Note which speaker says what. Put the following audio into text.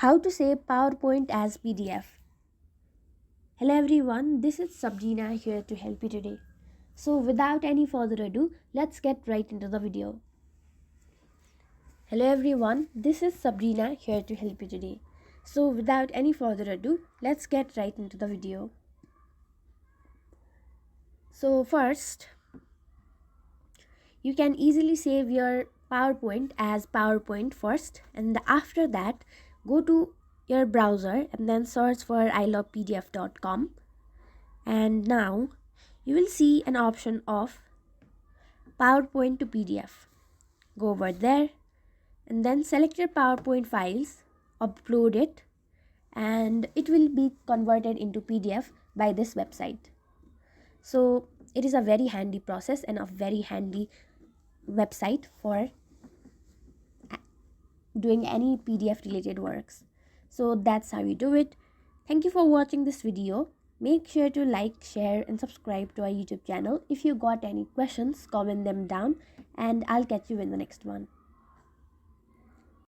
Speaker 1: How to save PowerPoint as PDF. Hello everyone, this is Sabrina here to help you today. So without any further ado, let's get right into the video. Hello everyone, this is Sabrina here to help you today. So without any further ado, let's get right into the video. So first, you can easily save your PowerPoint as PowerPoint first, and after that go to your browser and then search for ilovepdf.com, and now you will see an option of PowerPoint to PDF. Go over there and then select your PowerPoint files, upload it, and it will be converted into PDF by this website. So it is a very handy process and a very handy website for doing any PDF related works. So that's how you do it. Thank you for watching this video. Make sure to like, share and subscribe to our YouTube channel. If you got any questions, comment them down and I'll catch you in the next one.